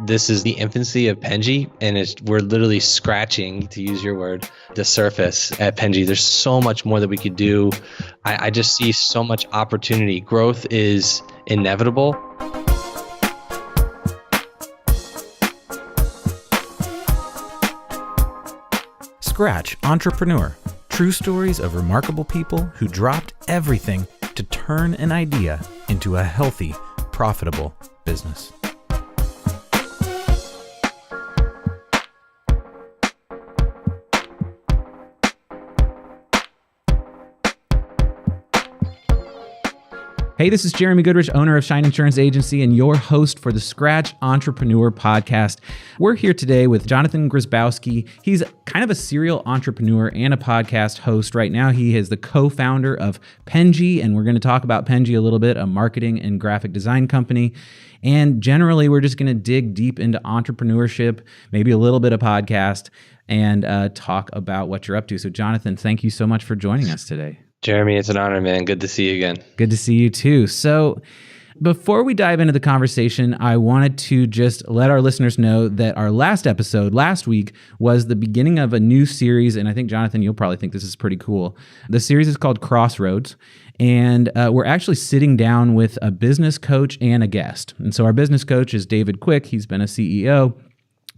This is the infancy of Penji, and we're literally scratching, to use your word, the surface at Penji. There's so much more that we could do. I just see so much opportunity. Growth is inevitable. Scratch Entrepreneur. True stories of remarkable people who dropped everything to turn an idea into a healthy, profitable business. Hey, this is Jeremy Goodrich, owner of Shine Insurance Agency and your host for the Scratch Entrepreneur podcast. We're here today with Jonathan Grzybowski. He's kind of a serial entrepreneur and a podcast host. Right now, he is the co-founder of Penji, and we're going to talk about Penji a little bit, a marketing and graphic design company. And generally, we're just going to dig deep into entrepreneurship, maybe a little bit of podcast, and talk about what you're up to. So, Jonathan, thank you so much for joining us today. Jeremy, it's an honor, man. Good to see you again. Good to see you too. So before we dive into the conversation, I wanted to just let our listeners know that our last episode last week was the beginning of a new series. And I think, Jonathan, you'll probably think this is pretty cool. The series is called Crossroads. And we're actually sitting down with a business coach and a guest. And so our business coach is David Quick. He's been a CEO.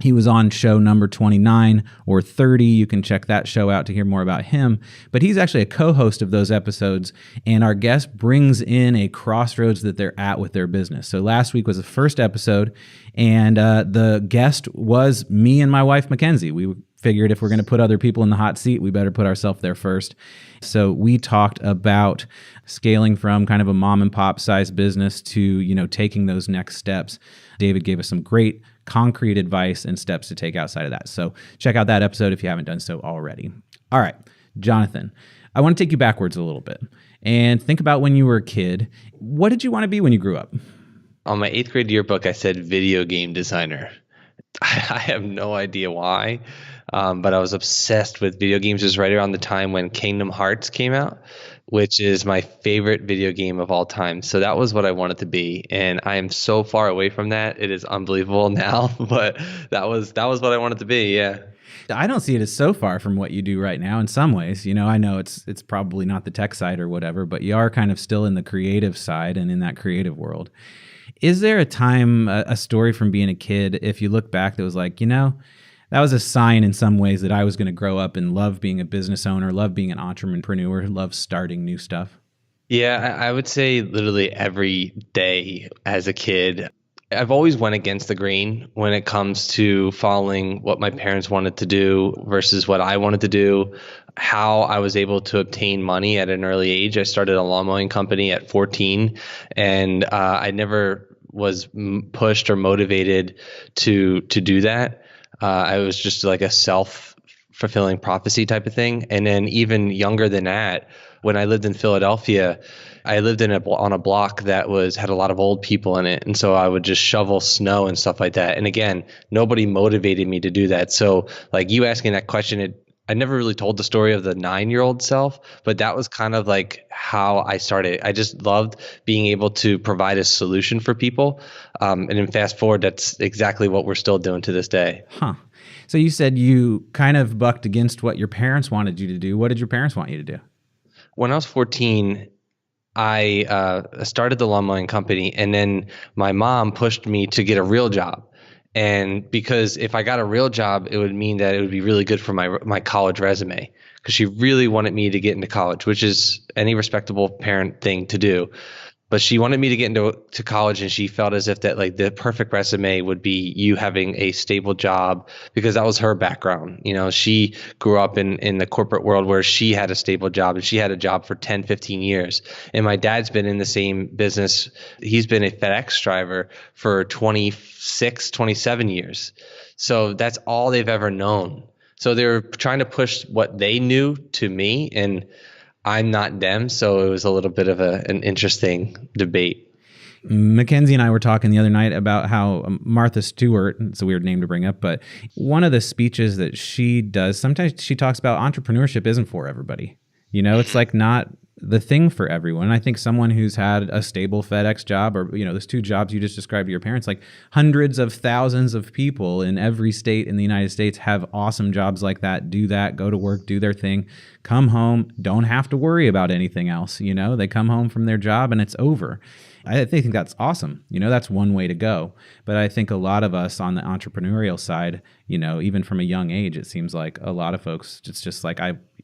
He was on show number 29 or 30. You can check that show out to hear more about him. But he's actually a co-host of those episodes, and our guest brings in a crossroads that they're at with their business. So last week was the first episode, and the guest was me and my wife, Mackenzie. We figured if we're going to put other people in the hot seat, we better put ourselves there first. So we talked about scaling from kind of a mom and pop size business to, taking those next steps. David gave us some great concrete advice and steps to take outside of that. So check out that episode if you haven't done so already. All right, Jonathan, I want to take you backwards a little bit and think about when you were a kid. What did you want to be when you grew up? On my 8th grade yearbook, I said video game designer. I have no idea why, but I was obsessed with video games. It was right around the time when Kingdom Hearts came out, which is my favorite video game of all time. So that was what I wanted to be. And I am so far away from that. It is unbelievable now, but that was what I wanted to be. Yeah. I don't see it as so far from what you do right now in some ways. I know it's probably not the tech side or whatever, but you are kind of still in the creative side and in that creative world. Is there a time, a story from being a kid, if you look back, that was like, that was a sign in some ways that I was going to grow up and love being a business owner, love being an entrepreneur, love starting new stuff? Yeah, I would say literally every day as a kid. I've always went against the grain when it comes to following what my parents wanted to do versus what I wanted to do, how I was able to obtain money at an early age. I started a lawn mowing company at 14, and I never was pushed or motivated to do that. I was just like a self-fulfilling prophecy type of thing. And then even younger than that, when I lived in Philadelphia, I lived on a block that had a lot of old people in it. And so I would just shovel snow and stuff like that. And again, nobody motivated me to do that. So like you asking that question, I never really told the story of the 9-year-old self, but that was kind of like how I started. I just loved being able to provide a solution for people. And then fast forward, that's exactly what we're still doing to this day. Huh. So you said you kind of bucked against what your parents wanted you to do. What did your parents want you to do? When I was 14, I started the lawn mowing company, and then my mom pushed me to get a real job. And because if I got a real job, it would mean that it would be really good for my college resume, because she really wanted me to get into college, which is any respectable parent thing to do. But she wanted me to get into college, and she felt as if that like the perfect resume would be you having a stable job, because that was her background. She grew up in the corporate world where she had a stable job, and she had a job for 10, 15 years. And my dad's been in the same business. He's been a FedEx driver for 26, 27 years. So that's all they've ever known. So they were trying to push what they knew to me, and I'm not them, so it was a little bit of an interesting debate. Mackenzie and I were talking the other night about how Martha Stewart, it's a weird name to bring up, but one of the speeches that she does, sometimes she talks about entrepreneurship isn't for everybody. It's like not the thing for everyone. I think someone who's had a stable FedEx job, or, those two jobs you just described to your parents, like hundreds of thousands of people in every state in the United States have awesome jobs like that, do that, go to work, do their thing, come home, don't have to worry about anything else. They come home from their job and it's over. I think that's awesome. That's one way to go. But I think a lot of us on the entrepreneurial side, even from a young age, it seems like a lot of folks, it's just like,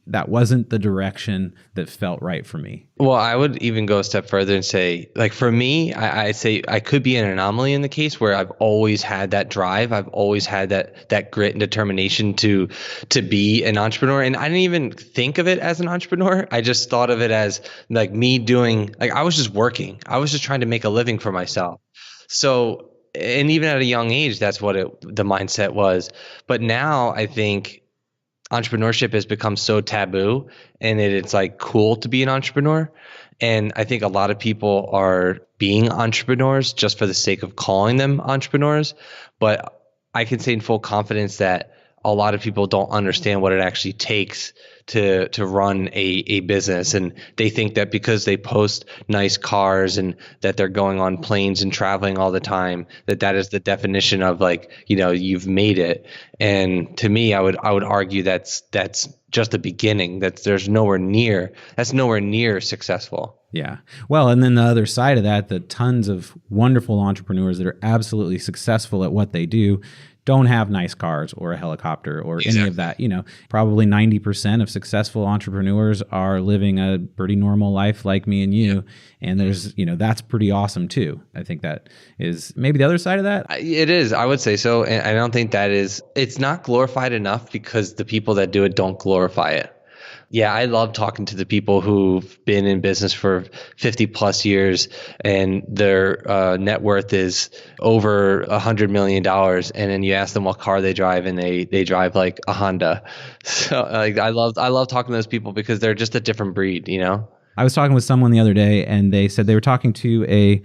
that wasn't the direction that felt right for me. Well, I would even go a step further and say, like, for me, I say I could be an anomaly in the case where I've always had that drive. I've always had that grit and determination to be an entrepreneur. And I didn't even think of it as an entrepreneur. I just thought of it as like me doing, like, I was just working. I was just trying to make a living for myself. So, and even at a young age, that's what the mindset was. But now I think entrepreneurship has become so taboo, and it's like cool to be an entrepreneur. And I think a lot of people are being entrepreneurs just for the sake of calling them entrepreneurs. But I can say in full confidence that a lot of people don't understand what it actually takes to run a business. And they think that because they post nice cars and that they're going on planes and traveling all the time, that is the definition of, like, you've made it. And to me, I would argue that's just the beginning. That's nowhere near successful. Yeah. Well, and then the other side of that, the tons of wonderful entrepreneurs that are absolutely successful at what they do don't have nice cars or a helicopter or any of that. Probably 90% of successful entrepreneurs are living a pretty normal life like me and you. And there's, that's pretty awesome too. I think that is maybe the other side of that. It is. I would say so. And I don't think it's not glorified enough because the people that do it don't glorify it. Yeah, I love talking to the people who've been in business for 50 plus years and their net worth is over $100 million. And then you ask them what car they drive, and they drive like a Honda. So like, I love talking to those people because they're just a different breed, I was talking with someone the other day, and they said they were talking to a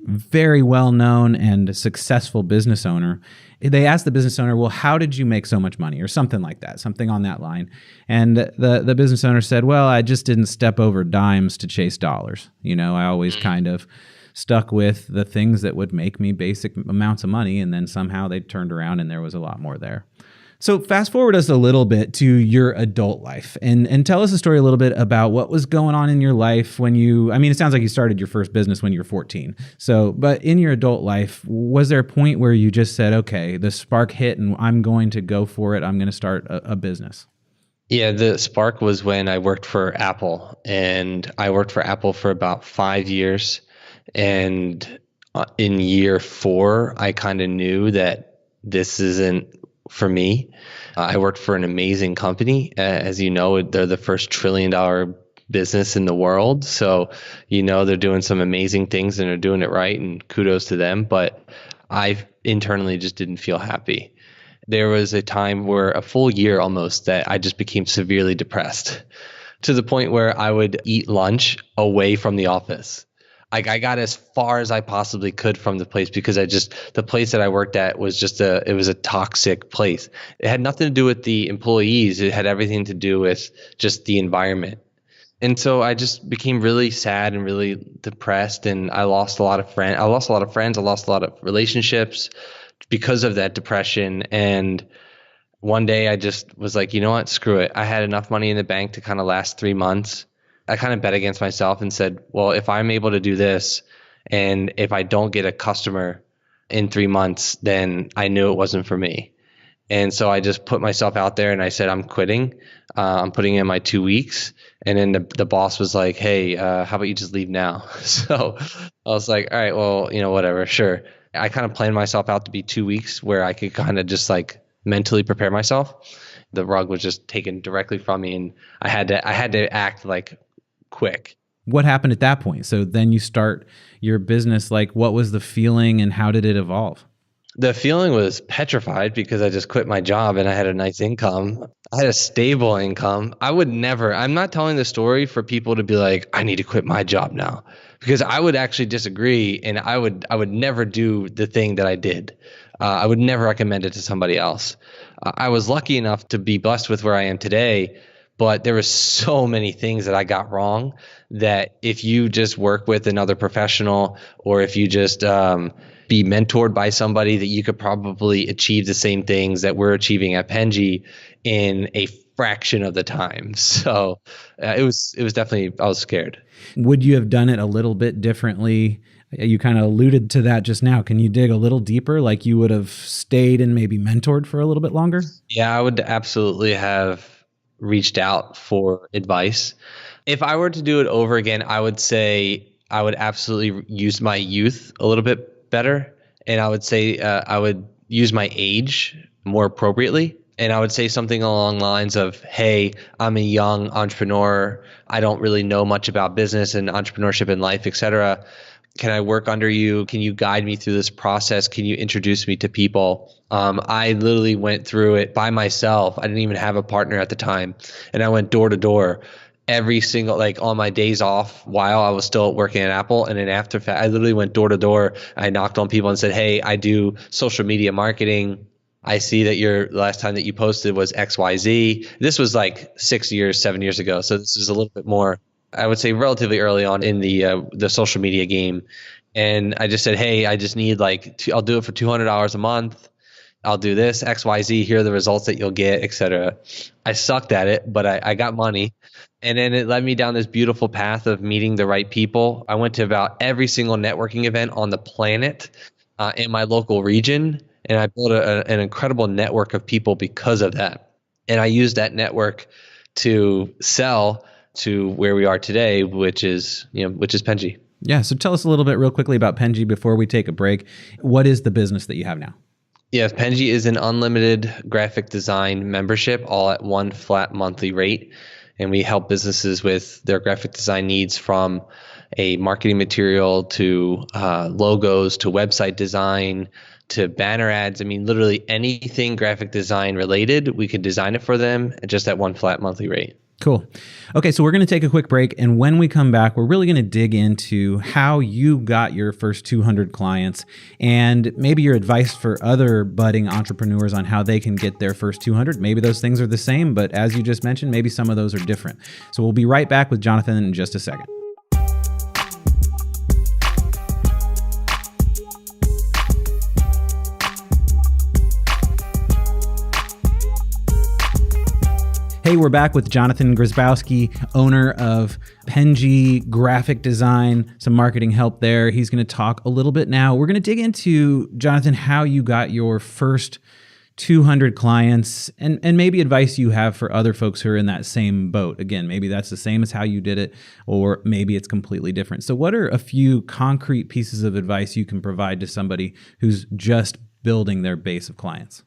very well-known and successful business owner. They asked the business owner, well, how did you make so much money, or something like that, something on that line. And the business owner said, well, I just didn't step over dimes to chase dollars. I always kind of stuck with the things that would make me basic amounts of money. And then somehow they turned around and there was a lot more there. So fast forward us a little bit to your adult life and tell us a story a little bit about what was going on in your life when it sounds like you started your first business when you were 14. So, but in your adult life, was there a point where you just said, okay, the spark hit and I'm going to go for it. I'm going to start a business? Yeah, the spark was when I worked for Apple, and I worked for Apple for about 5 years. And in year 4, I kind of knew that this isn't for me. I worked for an amazing company. As you know, they're the first $1 trillion business in the world. So, they're doing some amazing things and they're doing it right, and kudos to them. But I internally just didn't feel happy. There was a time where a full year almost that I just became severely depressed, to the point where I would eat lunch away from the office. Like, I got as far as I possibly could from the place because the place that I worked at was it was a toxic place. It had nothing to do with the employees. It had everything to do with just the environment. And so I just became really sad and really depressed, and I lost a lot of friends. I lost a lot of relationships because of that depression. And one day I just was like, you know what, screw it. I had enough money in the bank to kind of last 3 months. I kind of bet against myself and said, well, if I'm able to do this, and if I don't get a customer in 3 months, then I knew it wasn't for me. And so I just put myself out there and I said, I'm quitting. I'm putting in my 2 weeks. And then the boss was like, hey, how about you just leave now? So I was like, all right, well, whatever, sure. I kind of planned myself out to be 2 weeks where I could kind of just like mentally prepare myself. The rug was just taken directly from me, and I had to act like quick. What happened at that point? So then you start your business. Like, what was the feeling and how did it evolve? The feeling was petrified because I just quit my job and I had a nice income. I had a stable income. I'm not telling the story for people to be like, I need to quit my job now, because I would actually disagree, and I would never do the thing that I did. I would never recommend it to somebody else. I was lucky enough to be blessed with where I am today, but there were so many things that I got wrong that if you just work with another professional, or if you just be mentored by somebody, that you could probably achieve the same things that we're achieving at Penji in a fraction of the time. So it was definitely, I was scared. Would you have done it a little bit differently? You kind of alluded to that just now. Can you dig a little deeper? Like you would have stayed and maybe mentored for a little bit longer? Yeah, I would absolutely have reached out for advice. If I were to do it over again, I would say I would absolutely use my youth a little bit better. And I would say I would use my age more appropriately. And I would say something along the lines of, hey, I'm a young entrepreneur. I don't really know much about business and entrepreneurship and life, et cetera. Can I work under you? Can you guide me through this process? Can you introduce me to people? I literally went through it by myself. I didn't even have a partner at the time. And I went door to door every single, like on my days off while I was still working at Apple. And then after I literally went door to door. I knocked on people and said, hey, I do social media marketing. I see that your last time that you posted was XYZ. This was like 6 years, 7 years ago. So this is a little bit more, I would say, relatively early on in the social media game. And I just said, hey, I just need I'll do it for $200 a month. I'll do this, XYZ. Here are the results that you'll get, et cetera. I sucked at it, but I got money. And then it led me down this beautiful path of meeting the right people. I went to about every single networking event on the planet in my local region. And I built an incredible network of people because of that. And I used that network to sell to where we are today, which is Penji. Yeah. So tell us a little bit real quickly about Penji before we take a break. What is the business that you have now? Yes, Penji is an unlimited graphic design membership, all at one flat monthly rate. And we help businesses with their graphic design needs, from a marketing material to logos to website design to banner ads. I mean, literally anything graphic design related, we could design it for them just at one flat monthly rate. Cool. Okay, so we're going to take a quick break. And when we come back, we're really going to dig into how you got your first 200 clients and maybe your advice for other budding entrepreneurs on how they can get their first 200. Maybe those things are the same, but as you just mentioned, maybe some of those are different. So we'll be right back with Jonathan in just a second. Hey, we're back with Jonathan Grzybowski, owner of Penji Graphic Design, some marketing help there. He's going to talk a little bit now. We're going to dig into, Jonathan, how you got your first 200 clients and maybe advice you have for other folks who are in that same boat. Again, maybe that's the same as how you did it, or maybe it's completely different. So what are a few concrete pieces of advice you can provide to somebody who's just building their base of clients?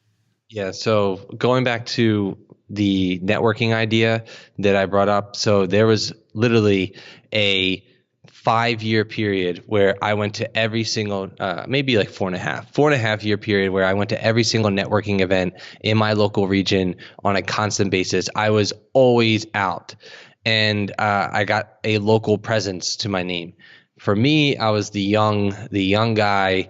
Yeah, so going back to the networking idea that I brought up. So there was literally a 5-year period where I went to every single, maybe like 4.5 year period where I went to every single networking event in my local region on a constant basis. I was always out, and I got a local presence to my name. For me, I was the young guy,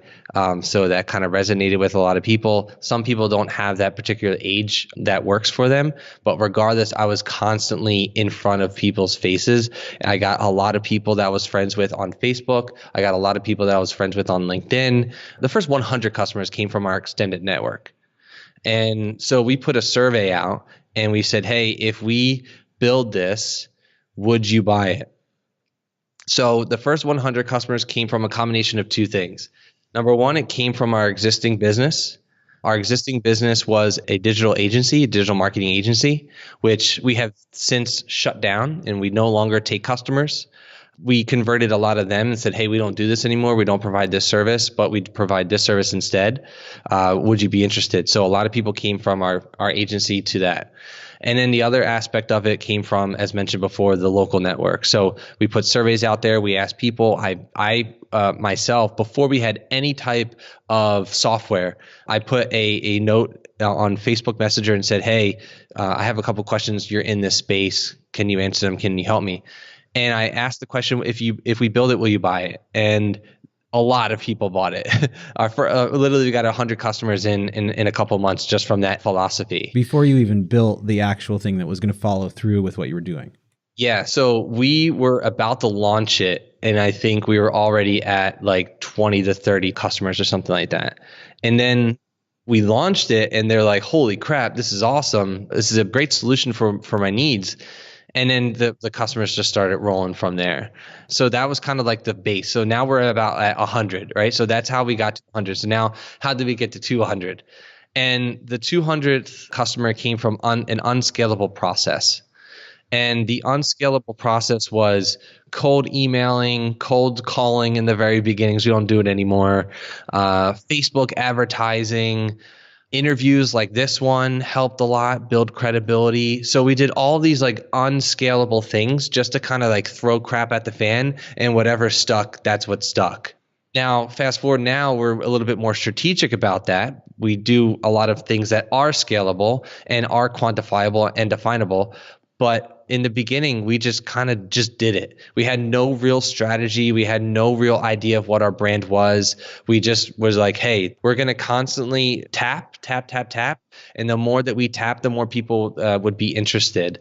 so that kind of resonated with a lot of people. Some people don't have that particular age that works for them, but regardless, I was constantly in front of people's faces. I got a lot of people that I was friends with on Facebook. I got a lot of people that I was friends with on LinkedIn. The first 100 customers came from our extended network. And so we put a survey out and we said, hey, if we build this, would you buy it? So the first 100 customers came from a combination of two things. Number one, it came from our existing business. Our existing business was a digital agency, a digital marketing agency, which we have since shut down, and we no longer take customers. We converted a lot of them and said, hey, we don't do this anymore. We don't provide this service, but we provide this service instead. Would you be interested? So a lot of people came from our agency to that. And then the other aspect of it came from, as mentioned before, the local network. So we put surveys out there. We asked people. I myself, before we had any type of software, I put a note on Facebook Messenger and said, hey, I have a couple questions. You're in this space. Can you answer them? Can you help me? And I asked the question, if we build it, will you buy it? And A lot of people bought it. Literally, we got 100 customers in a couple months just from that philosophy. Before you even built the actual thing that was going to follow through with what you were doing. Yeah, so we were about to launch it, and I think we were already at like 20 to 30 customers or something like that. And then we launched it, and they're like, "Holy crap, this is awesome! This is a great solution for my needs." And then the customers just started rolling from there. So that was kind of like the base. So now we're about at 100, right? So that's how we got to 100. So now how did we get to 200? And the 200th customer came from an unscalable process. And the unscalable process was cold emailing, cold calling in the very beginnings. We don't do it anymore. Facebook advertising, interviews like this one helped a lot, build credibility. So we did all these like unscalable things just to kind of like throw crap at the fan, and whatever stuck, that's what stuck. Now, fast forward now, we're a little bit more strategic about that. We do a lot of things that are scalable and are quantifiable and definable. But in the beginning, we just kind of just did it. We had no real strategy. We had no real idea of what our brand was. We just was like, hey, we're going to constantly tap. And the more that we tap, the more people would be interested.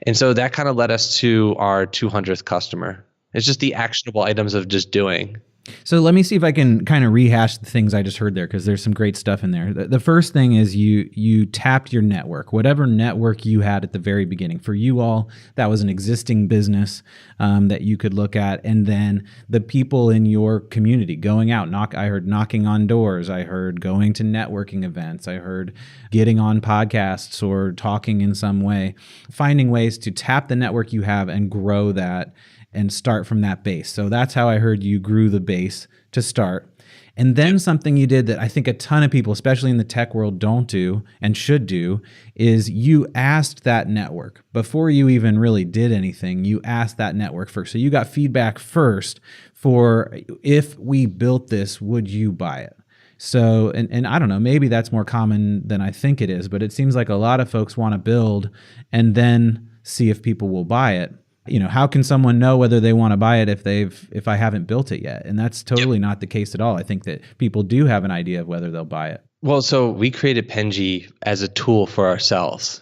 And so that kind of led us to our 200th customer. It's just the actionable items of just doing. So let me see if I can kind of rehash the things I just heard there, because there's some great stuff in there. The first thing is you tapped your network, whatever network you had at the very beginning. For you all, that was an existing business that you could look at, and then the people in your community going out. I heard knocking on doors. I heard going to networking events. I heard getting on podcasts or talking in some way, finding ways to tap the network you have and grow that and start from that base. So that's how I heard you grew the base to start. And then something you did that I think a ton of people, especially in the tech world, don't do and should do is you asked that network before you even really did anything. You asked that network first. So you got feedback first for, if we built this, would you buy it? So, and I don't know, maybe that's more common than I think it is, but it seems like a lot of folks want to build and then see if people will buy it. You know, how can someone know whether they want to buy it if I haven't built it yet? And that's totally not the case at all. I think that people do have an idea of whether they'll buy it. Well, so we created Penji as a tool for ourselves.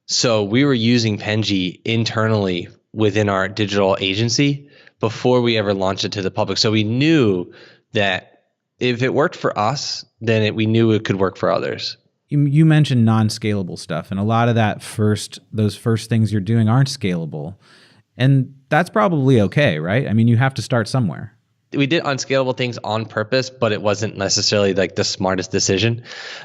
So we were using Penji internally within our digital agency before we ever launched it to the public. So we knew that if it worked for us, then we knew it could work for others. You mentioned non-scalable stuff, and a lot of those first things you're doing aren't scalable. And that's probably okay, right? I mean, you have to start somewhere. We did unscalable things on purpose, but it wasn't necessarily like the smartest decision.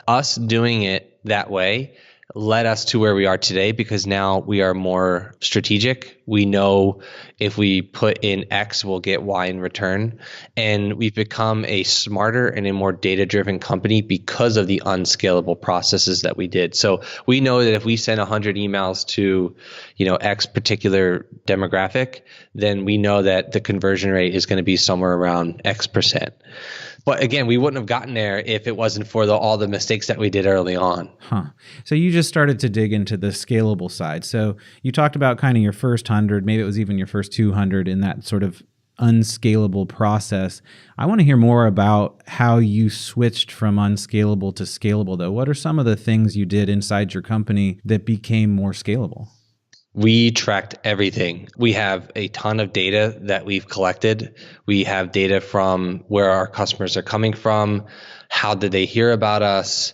Us doing it that way led us to where we are today, because now we are more strategic. We know if we put in X, we'll get Y in return. And we've become a smarter and a more data-driven company because of the unscalable processes that we did. So we know that if we send 100 emails to, X particular demographic, then we know that the conversion rate is going to be somewhere around X%. But again, we wouldn't have gotten there if it wasn't for all the mistakes that we did early on. So you just started to dig into the scalable side. So you talked about kind of your first 100, maybe it was even your first 200 in that sort of unscalable process. I want to hear more about how you switched from unscalable to scalable, though. What are some of the things you did inside your company that became more scalable? We tracked everything. We have a ton of data that we've collected. We have data from where our customers are coming from. How did they hear about us?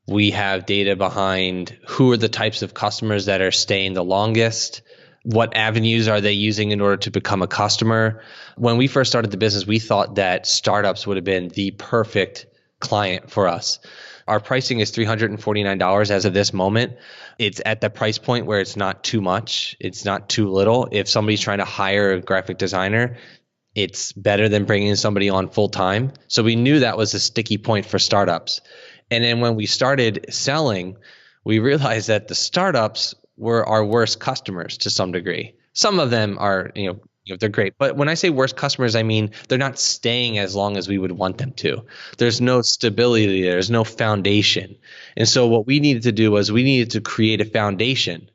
We have data behind who are the types of customers that are staying the longest. What avenues are they using in order to become a customer? When we first started the business, we thought that startups would have been the perfect client for us. Our pricing is $349 as of this moment. It's at the price point where it's not too much. It's not too little. If somebody's trying to hire a graphic designer, it's better than bringing somebody on full time. So we knew that was a sticky point for startups. And then when we started selling, we realized that the startups were our worst customers to some degree. Some of them are, they're great. But when I say worst customers, I mean they're not staying as long as we would want them to. There's no stability there. There's no foundation. And so what we needed to do was we needed to create a foundation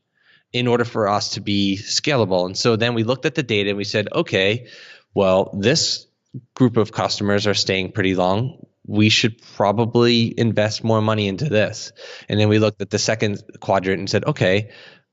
in order for us to be scalable. And so then we looked at the data and we said, okay, well, this group of customers are staying pretty long. We should probably invest more money into this. And then we looked at the second quadrant and said, okay,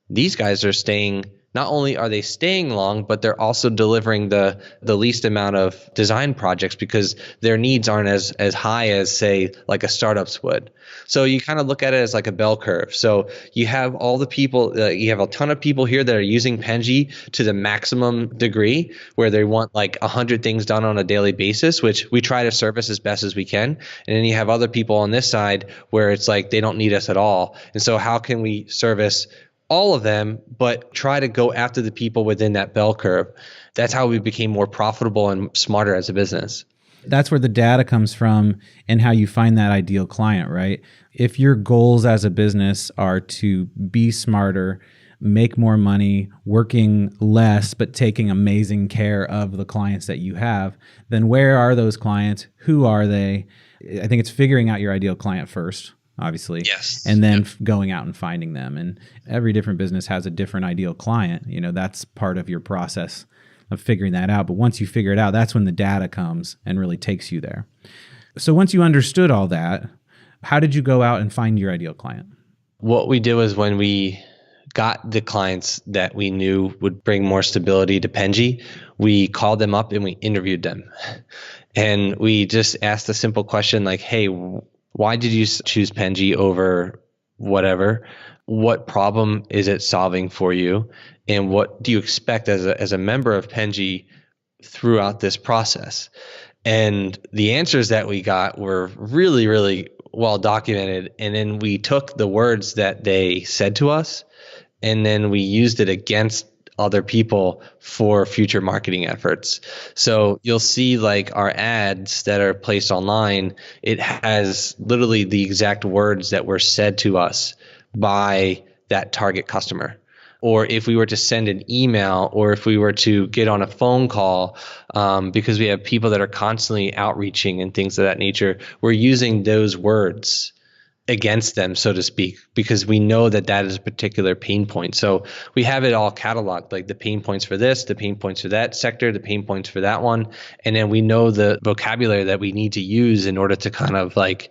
these guys are staying, not only are they staying long, but they're also delivering the least amount of design projects because their needs aren't as high as, say, like a startup's would. So you kind of look at it as like a bell curve. So you have all the people, you have a ton of people here that are using Penji to the maximum degree, where they want like 100 things done on a daily basis, which we try to service as best as we can. And then you have other people on this side where it's like they don't need us at all. And so how can we service all of them, but try to go after the people within that bell curve? That's how we became more profitable and smarter as a business. That's where the data comes from and how you find that ideal client, right? If your goals as a business are to be smarter, make more money, working less, but taking amazing care of the clients that you have, then where are those clients? Who are they? I think it's figuring out your ideal client first, obviously. Yes. And then going out and finding them. And every different business has a different ideal client. You know, that's part of your process of figuring that out. But once you figure it out, that's when the data comes and really takes you there. So once you understood all that, how did you go out and find your ideal client? What we did was, when we got the clients that we knew would bring more stability to Penji, we called them up and we interviewed them. And we just asked a simple question like, hey, why did you choose Penji over whatever? What problem is it solving for you? And what do you expect as a member of Penji throughout this process? And the answers that we got were really, really well documented. And then we took the words that they said to us, and then we used it against other people for future marketing efforts. So you'll see like our ads that are placed online, it has literally the exact words that were said to us by that target customer. Or if we were to send an email, or if we were to get on a phone call, because we have people that are constantly outreaching and things of that nature, we're using those words against them, so to speak, because we know that that is a particular pain point. So we have it all cataloged, like the pain points for this, the pain points for that sector, the pain points for that one. And then we know the vocabulary that we need to use in order to kind of like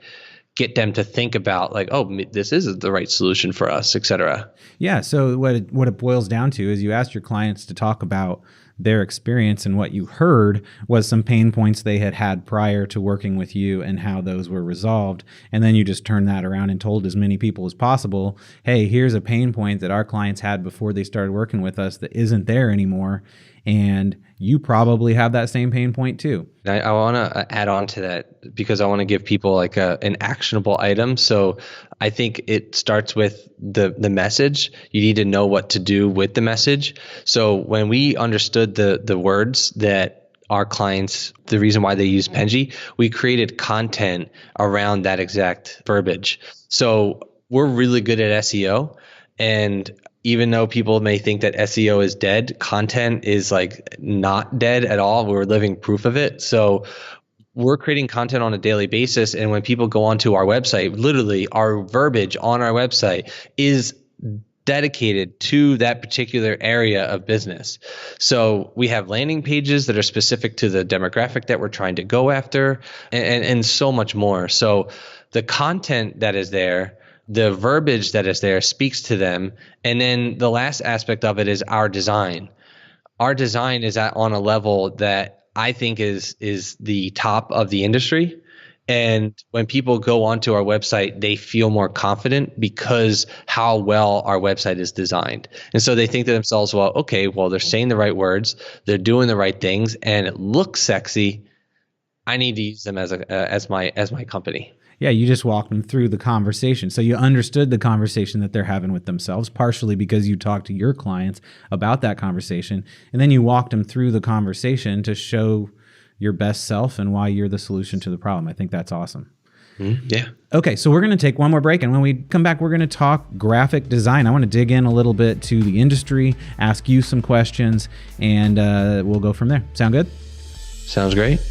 get them to think about like, oh, this is the right solution for us, et cetera. Yeah. So what it boils down to is you ask your clients to talk about their experience, and what you heard was some pain points they had prior to working with you and how those were resolved. And then you just turned that around and told as many people as possible, hey, here's a pain point that our clients had before they started working with us that isn't there anymore. And you probably have that same pain point too. I want to add on to that because I want to give people like an actionable item. So I think it starts with the message. You need to know what to do with the message. So when we understood the words that our clients, the reason why they use Penji, we created content around that exact verbiage. So we're really good at SEO, and even though people may think that SEO is dead, content is like not dead at all. We're living proof of it. So we're creating content on a daily basis. And when people go onto our website, literally our verbiage on our website is dedicated to that particular area of business. So we have landing pages that are specific to the demographic that we're trying to go after, and so much more. So the content that is there, the verbiage that is there speaks to them. And then the last aspect of it is our design. Our design is on a level that I think is the top of the industry. And when people go onto our website, they feel more confident because how well our website is designed. And so they think to themselves, well, okay, well, they're saying the right words, they're doing the right things, and it looks sexy. I need to use them as my company. Yeah, you just walked them through the conversation. So you understood the conversation that they're having with themselves, partially because you talked to your clients about that conversation. And then you walked them through the conversation to show your best self and why you're the solution to the problem. I think that's awesome. Yeah. Okay, so we're going to take one more break. And when we come back, we're going to talk graphic design. I want to dig in a little bit to the industry, ask you some questions, and we'll go from there. Sound good? Sounds great.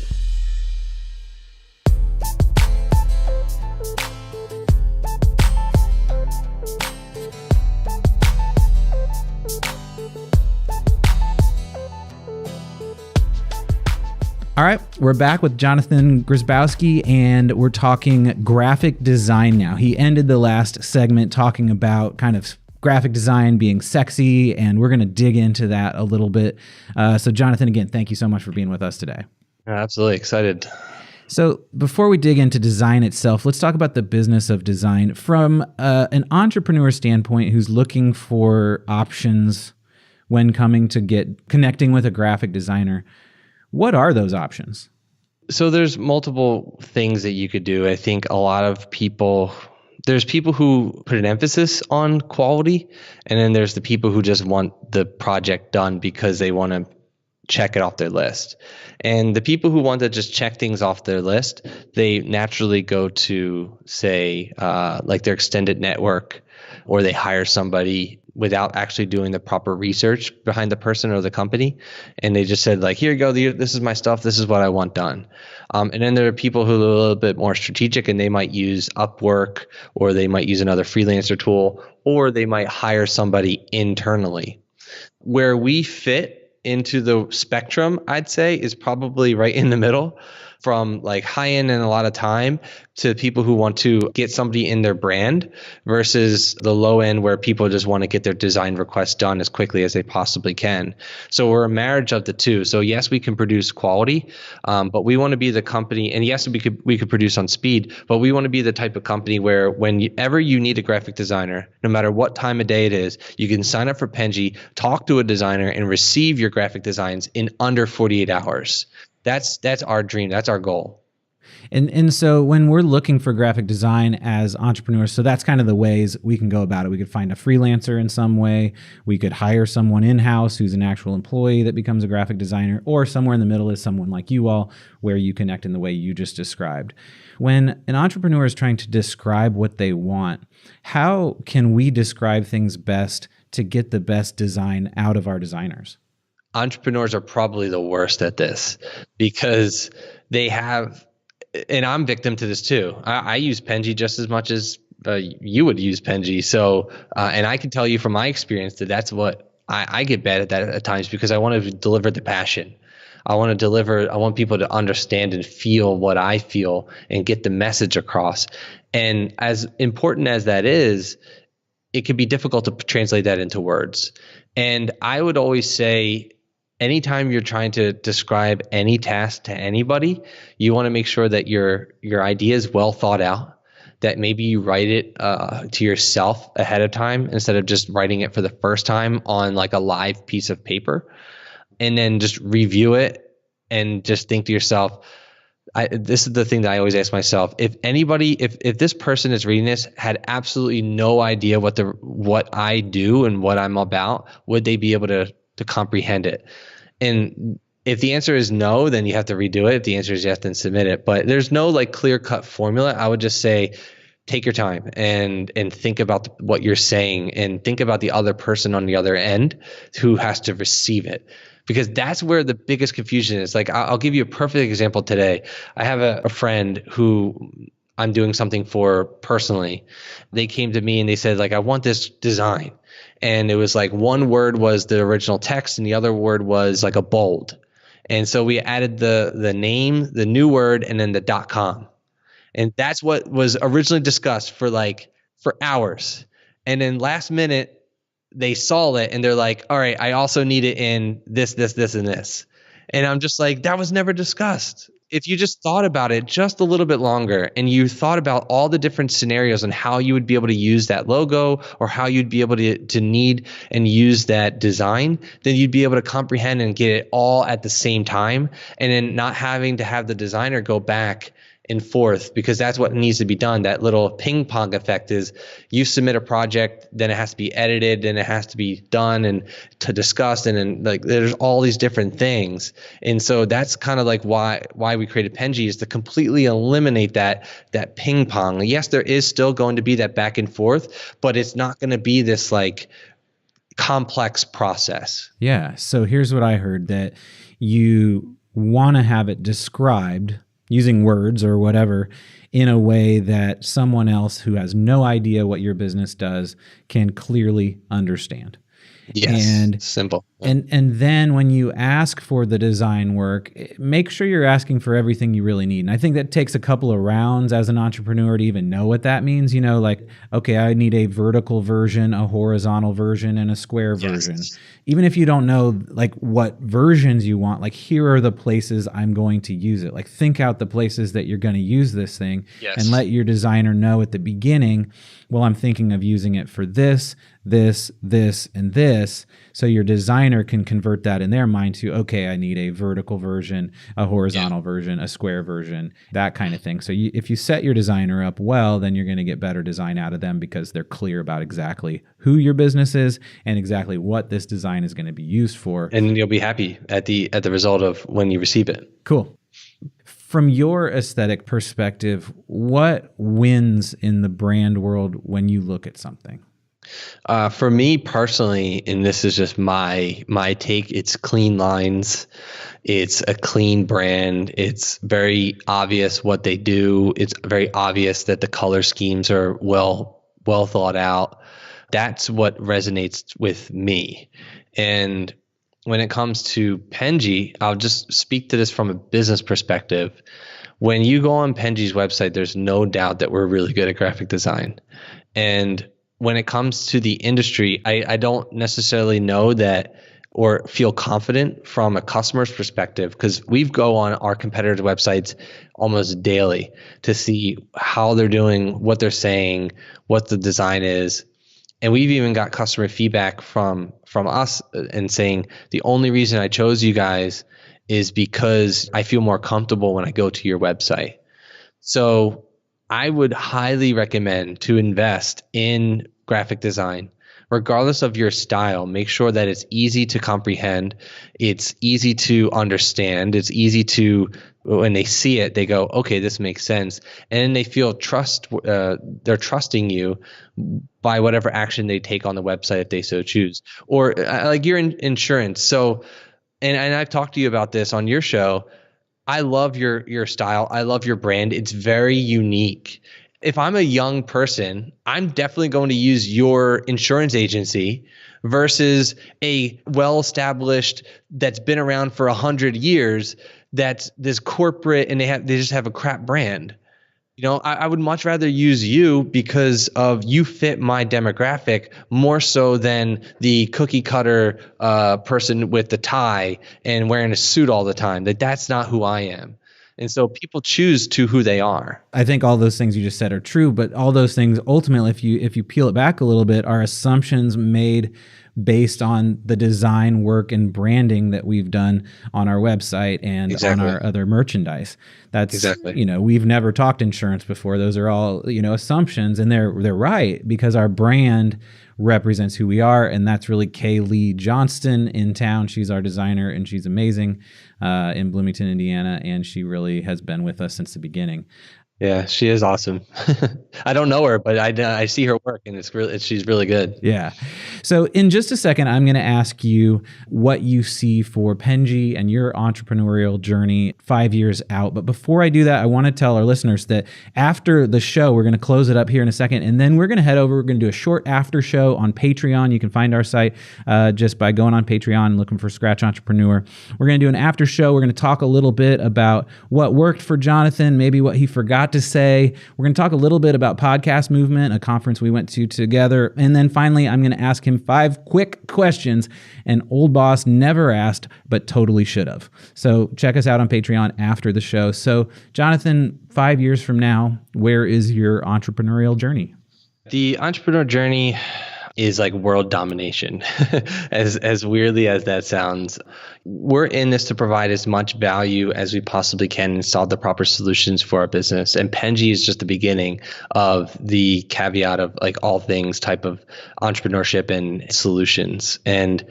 All All right, we're back with Jonathan Grzybowski, and we're talking graphic design now. He ended the last segment talking about kind of graphic design being sexy, and we're going to dig into that a little bit. So Jonathan, again, thank you so much for being with us today. Absolutely excited. So before we dig into design itself, let's talk about the business of design from an entrepreneur standpoint who's looking for options when coming to connecting with a graphic designer. What are those options? So there's multiple things that you could do. I think a lot of there's people who put an emphasis on quality, and then there's the people who just want the project done because they want to check it off their list. And the people who want to just check things off their list, they naturally go to, say, like their extended network, or they hire somebody without actually doing the proper research behind the person or the company. And they just said, like, here you go, this is my stuff, this is what I want done. And then there are people who are a little bit more strategic, and they might use Upwork, or they might use another freelancer tool, or they might hire somebody internally. Where we fit into the spectrum, I'd say, is probably right in the middle, from like high end and a lot of time to people who want to get somebody in their brand, versus the low end where people just want to get their design requests done as quickly as they possibly can. So we're a marriage of the two. So yes, we can produce quality, but we want to be the company, and yes, we could produce on speed, but we want to be the type of company where whenever you need a graphic designer, no matter what time of day it is, you can sign up for Penji, talk to a designer, and receive your graphic designs in under 48 hours. That's our dream. That's our goal. And so when we're looking for graphic design as entrepreneurs, so that's kind of the ways we can go about it. We could find a freelancer in some way. We could hire someone in-house who's an actual employee that becomes a graphic designer, or somewhere in the middle is someone like you all, where you connect in the way you just described. When an entrepreneur is trying to describe what they want, how can we describe things best to get the best design out of our designers? Entrepreneurs are probably the worst at this, because they have, and I'm victim to this too. I use Penji just as much as you would use Penji. So, and I can tell you from my experience that that's what I get bad at that at times, because I want to deliver the passion. I want people to understand and feel what I feel and get the message across. And as important as that is, it can be difficult to translate that into words. And I would always say, anytime you're trying to describe any task to anybody, you want to make sure that your idea is well thought out, that maybe you write it to yourself ahead of time instead of just writing it for the first time on like a live piece of paper, and then just review it and just think to yourself, this is the thing that I always ask myself: if this person is reading this had absolutely no idea what I do and what I'm about, would they be able to comprehend it? And if the answer is no, then you have to redo it. If the answer is yes, then submit it. But there's no like clear cut formula. I would just say, take your time and think about what you're saying, and think about the other person on the other end who has to receive it. Because that's where the biggest confusion is. Like, I'll give you a perfect example today. I have a friend who I'm doing something for personally. They came to me and they said, like, I want this design. And it was like one word was the original text and the other word was like a bold. And so we added the name, the new word, and then the .com. And that's what was originally discussed for hours. And then last minute, they saw it and they're like, all right, I also need it in this, and this. And I'm just like, that was never discussed. If you just thought about it just a little bit longer, and you thought about all the different scenarios and how you would be able to use that logo, or how you'd be able to need and use that design, then you'd be able to comprehend and get it all at the same time, and then not having to have the designer go back and forth, because that's what needs to be done. That little ping pong effect is, you submit a project, then it has to be edited, then it has to be done and to discuss, and then like there's all these different things. And so that's kind of like why we created Penji, is to completely eliminate that ping pong. Yes, there is still going to be that back and forth, but it's not going to be this like complex process. Yeah. So here's what I heard, that you want to have it described using words or whatever in a way that someone else who has no idea what your business does can clearly understand. Yes. And Simple. Yeah. and then when you ask for the design work, make sure you're asking for everything you really need. And I think that takes a couple of rounds as an entrepreneur to even know what that means. Like, okay, I need a vertical version, a horizontal version, and a square version. Yes. Even if you don't know like what versions you want, like here are the places I'm going to use it. Like think out the places that you're going to use this thing and Yes. let your designer know at the beginning, well, I'm thinking of using it for this, this, and this. So your designer can convert that in their mind to, okay, I need a vertical version, a horizontal version, a square version, that kind of thing. So if you set your designer up well, then you're going to get better design out of them because they're clear about exactly who your business is and exactly what this design is going to be used for. And you'll be happy at the result of when you receive it. Cool. From your aesthetic perspective, what wins in the brand world when you look at something? For me personally, and this is just my take, it's clean lines. It's a clean brand. It's very obvious what they do. It's very obvious that the color schemes are well thought out. That's what resonates with me. And when it comes to Penji, I'll just speak to this from a business perspective. When you go on Penji's website, there's no doubt that we're really good at graphic design. And when it comes to the industry, I don't necessarily know that or feel confident from a customer's perspective because we go on our competitors' websites almost daily to see how they're doing, what they're saying, what the design is. And we've even got customer feedback from us and saying the only reason I chose you guys is because I feel more comfortable when I go to your website. So I would highly recommend to invest in graphic design, regardless of your style. Make sure that it's easy to comprehend, it's easy to understand, it's easy to, when they see it, they go, okay, this makes sense. And then they feel they're trusting you by whatever action they take on the website if they so choose. Or like your insurance. So, and I've talked to you about this on your show. I love your style. I love your brand. It's very unique. If I'm a young person, I'm definitely going to use your insurance agency versus a well-established that's been around for 100 years that's this corporate and they just have a crap brand. I would much rather use you because of you fit my demographic more so than the cookie cutter person with the tie and wearing a suit all the time. That's not who I am. And so people choose to who they are. I think all those things you just said are true, but all those things ultimately, if you peel it back a little bit, are assumptions made based on the design work and branding that we've done on our website and Exactly. on our other merchandise. That's Exactly. We've never talked insurance before. Those are all, assumptions, and they're right because our brand represents who we are, and that's really Kay Lee Johnston in town. She's our designer, and she's amazing in Bloomington, Indiana, and she really has been with us since the beginning. Yeah, she is awesome. I don't know her, but I see her work, and she's really good. Yeah. So in just a second, I'm going to ask you what you see for Penji and your entrepreneurial journey 5 years out. But before I do that, I want to tell our listeners that after the show, we're going to close it up here in a second, and then we're going to head over. We're going to do a short after show on Patreon. You can find our site just by going on Patreon and looking for Scratch Entrepreneur. We're going to do an after show. We're going to talk a little bit about what worked for Jonathan, maybe what he forgot to say. We're going to talk a little bit about Podcast Movement, a conference we went to together. And then finally, I'm going to ask him 5 quick questions an old boss never asked, but totally should have. So check us out on Patreon after the show. So Jonathan, 5 years from now, where is your entrepreneurial journey? The entrepreneur journey is like world domination. As weirdly as that sounds, we're in this to provide as much value as we possibly can and solve the proper solutions for our business. And Penji is just the beginning of the caveat of like all things type of entrepreneurship and solutions. And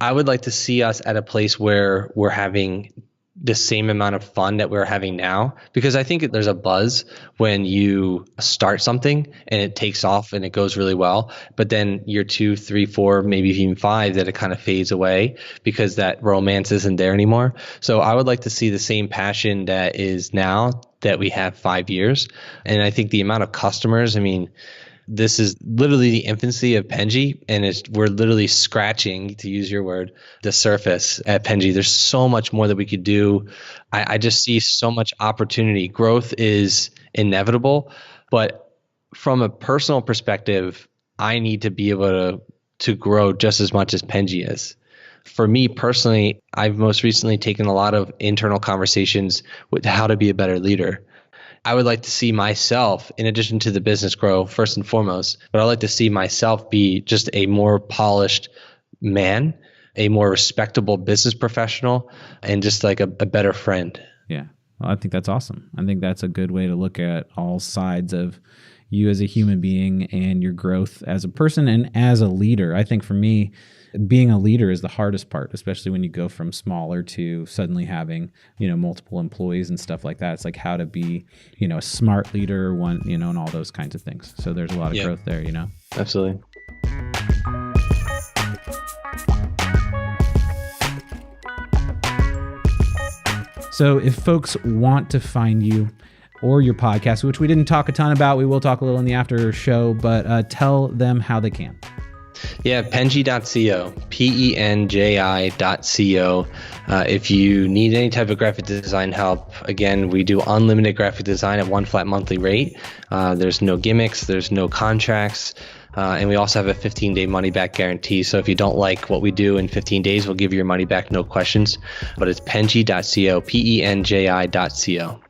I would like to see us at a place where we're having the same amount of fun that we're having now, because I think there's a buzz when you start something and it takes off and it goes really well, but then year 2, 3, 4, maybe even 5, that it kind of fades away because that romance isn't there anymore. So I would like to see the same passion that is now that we have 5 years. And I think the amount of customers, This is literally the infancy of Penji, and we're literally scratching, to use your word, the surface at Penji. There's so much more that we could do. I just see so much opportunity. Growth is inevitable, but from a personal perspective, I need to be able to grow just as much as Penji is. For me personally, I've most recently taken a lot of internal conversations with how to be a better leader. I would like to see myself, in addition to the business grow first and foremost, but I'd like to see myself be just a more polished man, a more respectable business professional, and just like a better friend. Yeah. Well, I think that's awesome. I think that's a good way to look at all sides of you as a human being and your growth as a person and as a leader. I think for me, being a leader is the hardest part, especially when you go from smaller to suddenly having, multiple employees and stuff like that. It's like how to be, a smart leader, and all those kinds of things. So there's a lot of growth there, Absolutely. So if folks want to find you or your podcast, which we didn't talk a ton about, we will talk a little in the after show, but tell them how they can. Yeah, penji.co, penji.co. If you need any type of graphic design help, again, we do unlimited graphic design at one flat monthly rate. There's no gimmicks, there's no contracts, and we also have a 15-day money-back guarantee. So if you don't like what we do in 15 days, we'll give you your money back, no questions. But it's penji.co, penji.co.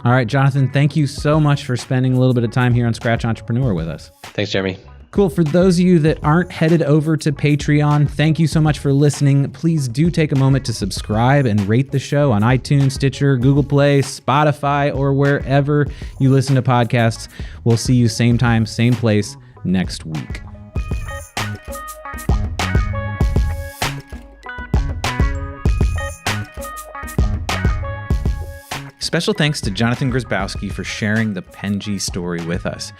All right, Jonathan, thank you so much for spending a little bit of time here on Scratch Entrepreneur with us. Thanks, Jeremy. Cool. For those of you that aren't headed over to Patreon, thank you so much for listening. Please do take a moment to subscribe and rate the show on iTunes, Stitcher, Google Play, Spotify, or wherever you listen to podcasts. We'll see you same time, same place next week. Special thanks to Jonathan Grzybowski for sharing the Penji story with us.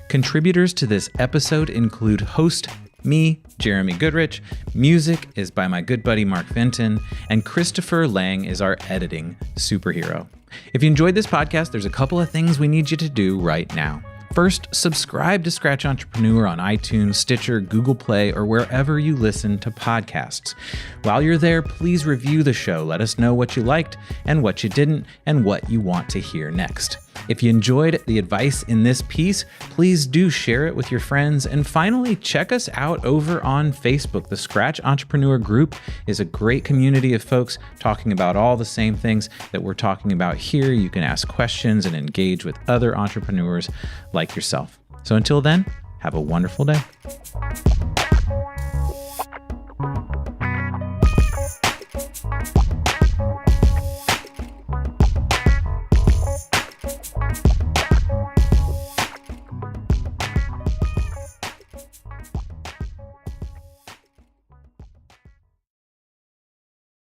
Contributors to this episode include host me, Jeremy Goodrich, music is by my good buddy Mark Vinton, and Christopher Lang is our editing superhero. If you enjoyed this podcast, there's a couple of things we need you to do right now. First, subscribe to Scratch Entrepreneur on iTunes, Stitcher, Google Play, or wherever you listen to podcasts. While you're there, please review the show. Let us know what you liked and what you didn't and what you want to hear next. If you enjoyed the advice in this piece, please do share it with your friends. And finally, check us out over on Facebook. The Scratch Entrepreneur Group is a great community of folks talking about all the same things that we're talking about here. You can ask questions and engage with other entrepreneurs like yourself. So until then, have a wonderful day.